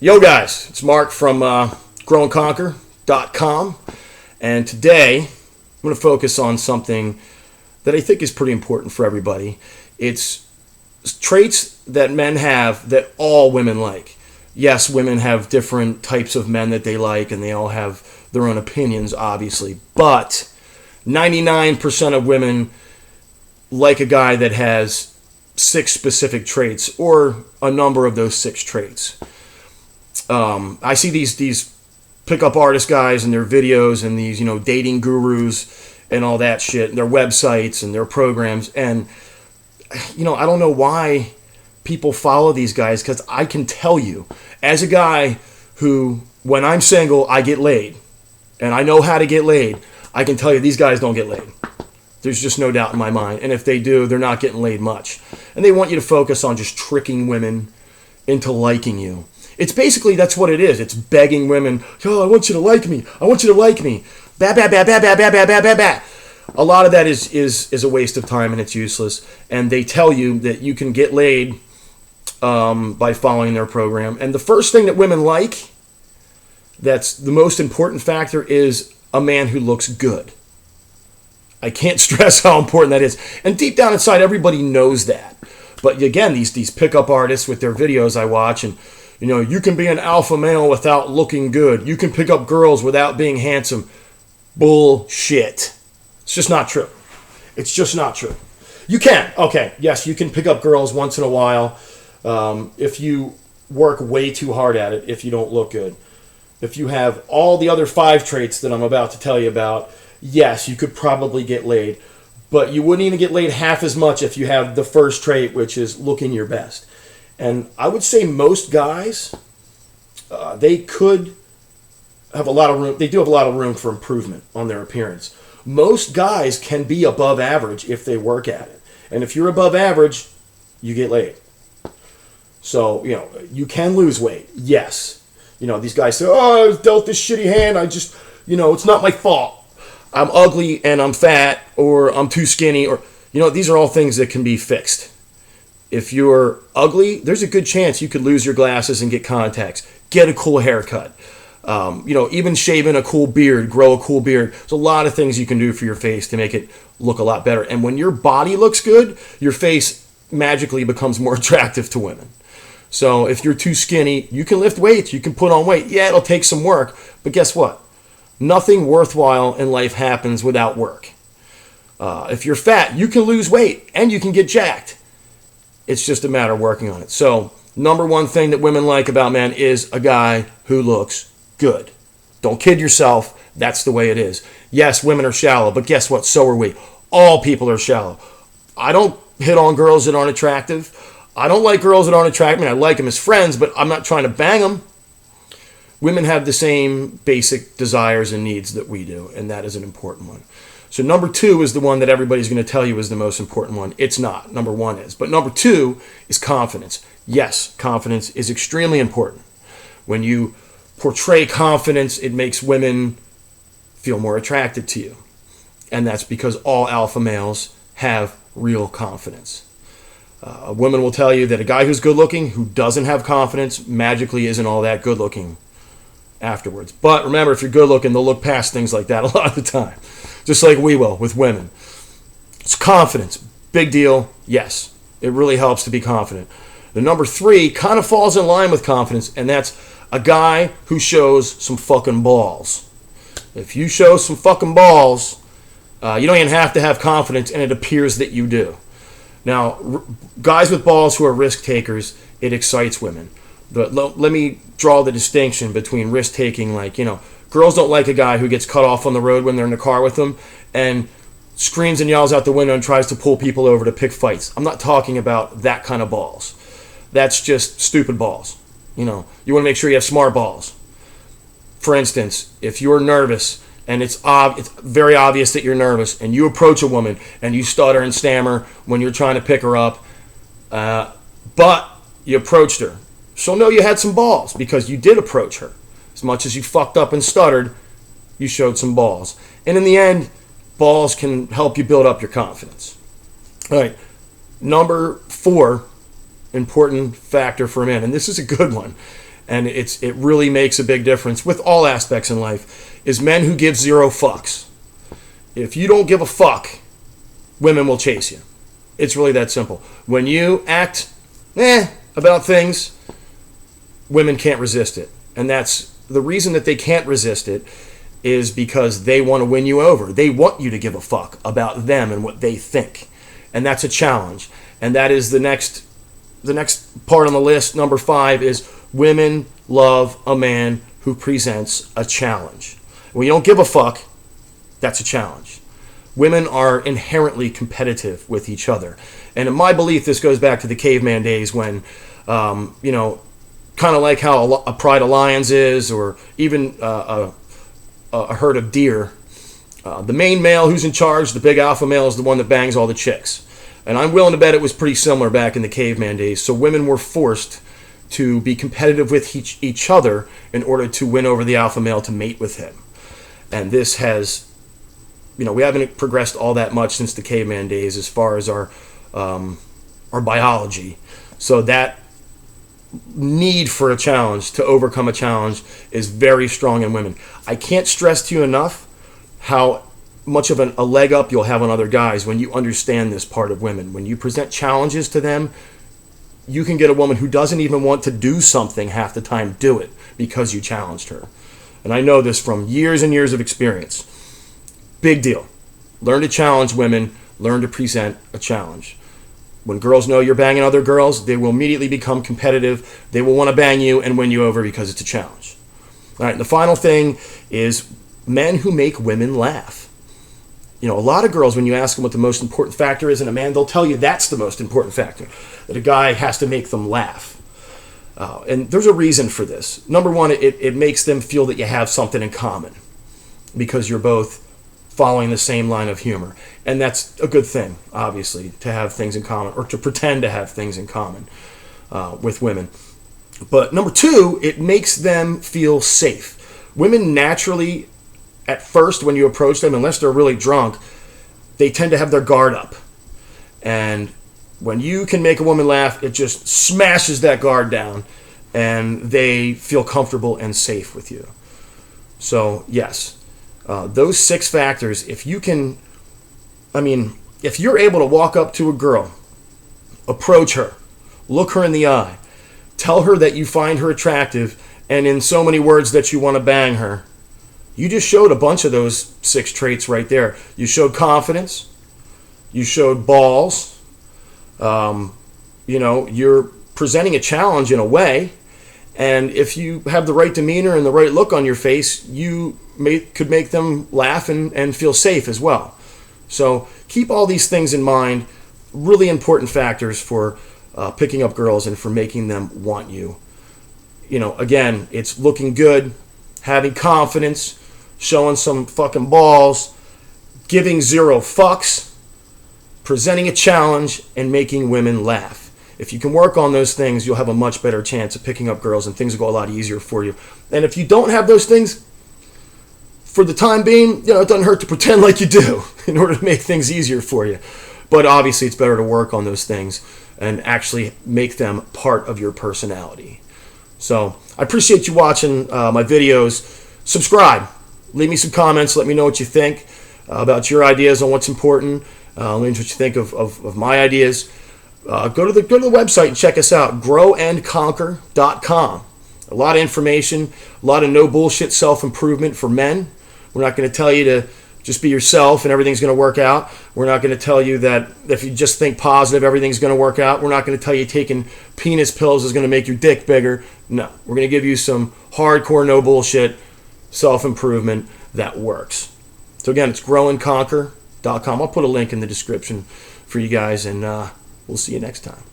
Yo guys, it's Mark from growandconquer.com, and today I'm going to focus on something that I think is pretty important for everybody. It's traits that men have that all women like. Yes, women have different types of men that they like, and they all have their own opinions, obviously, but 99% of women like a guy that has 6 specific traits, or a number of those 6 traits. I see these pickup artist guys and their videos and these, dating gurus and all that shit, and their websites and their programs. And, I don't know why people follow these guys, because I can tell you, as a guy who, when I'm single, I get laid, and I know how to get laid, I can tell you these guys don't get laid. There's just no doubt in my mind. And if they do, they're not getting laid much. And they want you to focus on just tricking women into liking you. It's basically, that's what it is. It's begging women, I want you to like me. I want you to like me. Bah, bah, bah, bah, bah, bah, bah, bah, bah, bah. A lot of that is a waste of time, and it's useless. And they tell you that you can get laid by following their program. And the first thing that women like, that's the most important factor, is a man who looks good. I can't stress how important that is. And deep down inside, everybody knows that. But again, these pickup artists with their videos I watch, and you can be an alpha male without looking good. You can pick up girls without being handsome. Bullshit. It's just not true. It's just not true. You can. Okay, yes, you can pick up girls once in a while if you work way too hard at it, if you don't look good. If you have all the other 5 traits that I'm about to tell you about, yes, you could probably get laid. But you wouldn't even get laid half as much if you have the first trait, which is looking your best. And I would say most guys, they could have a lot of room. They do have a lot of room for improvement on their appearance. Most guys can be above average if they work at it. And if you're above average, you get laid. So, you can lose weight. Yes. These guys say, I was dealt this shitty hand. I just, it's not my fault. I'm ugly and I'm fat, or I'm too skinny, or, these are all things that can be fixed. If you're ugly, there's a good chance you could lose your glasses and get contacts. Get a cool haircut. Even shaving a cool beard, grow a cool beard. There's a lot of things you can do for your face to make it look a lot better. And when your body looks good, your face magically becomes more attractive to women. So if you're too skinny, you can lift weights, you can put on weight. Yeah, it'll take some work, but guess what? Nothing worthwhile in life happens without work. If you're fat, you can lose weight and you can get jacked. It's just a matter of working on it. So, number one thing that women like about men is a guy who looks good. Don't kid yourself. That's the way it is. Yes, women are shallow, but guess what? So are we. All people are shallow. I don't hit on girls that aren't attractive. I don't like girls that aren't attractive. I like them as friends, but I'm not trying to bang them. Women have the same basic desires and needs that we do, and that is an important one. So number 2 is the one that everybody's going to tell you is the most important one. It's not. Number 1 is. But number 2 is confidence. Yes, confidence is extremely important. When you portray confidence, it makes women feel more attracted to you. And that's because all alpha males have real confidence. A woman will tell you that a guy who's good looking, who doesn't have confidence, magically isn't all that good looking afterwards. But remember, if you're good looking, they'll look past things like that a lot of the time. Just like we will with women. It's confidence. Big deal. Yes. It really helps to be confident. The number 3 kind of falls in line with confidence, and that's a guy who shows some fucking balls. If you show some fucking balls, you don't even have to have confidence, and it appears that you do. Now, guys with balls who are risk takers, it excites women. But let me draw the distinction between risk taking, girls don't like a guy who gets cut off on the road when they're in the car with them and screams and yells out the window and tries to pull people over to pick fights. I'm not talking about that kind of balls. That's just stupid balls. You want to make sure you have smart balls. For instance, if you're nervous and it's very obvious that you're nervous, and you approach a woman and you stutter and stammer when you're trying to pick her up, but you approached her, she'll know you had some balls because you did approach her. As much as you fucked up and stuttered, you showed some balls. And in the end, balls can help you build up your confidence. All right, number 4 important factor for men, and this is a good one, and it really makes a big difference with all aspects in life, is men who give zero fucks. If you don't give a fuck, women will chase you. It's really that simple. When you act about things, women can't resist it. And that's the reason that they can't resist it, is because they want to win you over. They want you to give a fuck about them and what they think. And that's a challenge. And that is the next part on the list. Number 5 is women love a man who presents a challenge. When you don't give a fuck, that's a challenge. Women are inherently competitive with each other. And in my belief, this goes back to the caveman days when, kind of like how a pride of lions is, or even a herd of deer. The main male who's in charge, the big alpha male, is the one that bangs all the chicks. And I'm willing to bet it was pretty similar back in the caveman days. So women were forced to be competitive with each other in order to win over the alpha male to mate with him. And this has, we haven't progressed all that much since the caveman days as far as our biology. So that need for a challenge, to overcome a challenge, is very strong in women. I can't stress to you enough how much of a leg up you'll have on other guys when you understand this part of women. When you present challenges to them, you can get a woman who doesn't even want to do something half the time do it because you challenged her. And I know this from years and years of experience. Big deal. Learn to challenge women. Learn to present a challenge. When girls know you're banging other girls, they will immediately become competitive. They will want to bang you and win you over because it's a challenge. All right, and the final thing is men who make women laugh. A lot of girls, when you ask them what the most important factor is in a man, they'll tell you that's the most important factor, that a guy has to make them laugh. And there's a reason for this. Number one, it makes them feel that you have something in common because you're both following the same line of humor. And that's a good thing, obviously, to have things in common, or to pretend to have things in common with women. But number 2, it makes them feel safe. Women naturally, at first, when you approach them, unless they're really drunk, they tend to have their guard up. And when you can make a woman laugh, it just smashes that guard down, and they feel comfortable and safe with you. So, yes, those 6 factors, if you're able to walk up to a girl, approach her, look her in the eye, tell her that you find her attractive, and in so many words that you want to bang her, you just showed a bunch of those 6 traits right there. You showed confidence. You showed balls. You're presenting a challenge in a way. And if you have the right demeanor and the right look on your face, you could make them laugh and feel safe as well. So keep all these things in mind. Really important factors for picking up girls and for making them want you. Again, it's looking good, having confidence, showing some fucking balls, giving zero fucks, presenting a challenge, and making women laugh. If you can work on those things, you'll have a much better chance of picking up girls, and things will go a lot easier for you. And if you don't have those things, for the time being, it doesn't hurt to pretend like you do in order to make things easier for you. But obviously, it's better to work on those things and actually make them part of your personality. So I appreciate you watching my videos. Subscribe. Leave me some comments. Let me know what you think about your ideas on what's important. Let me know what you think of my ideas. Go to the website and check us out, growandconquer.com. A lot of information, a lot of no bullshit self-improvement for men. We're not going to tell you to just be yourself and everything's going to work out. We're not going to tell you that if you just think positive, everything's going to work out. We're not going to tell you taking penis pills is going to make your dick bigger. No, we're going to give you some hardcore no bullshit self-improvement that works. So again, it's growandconquer.com. I'll put a link in the description for you guys, and we'll see you next time.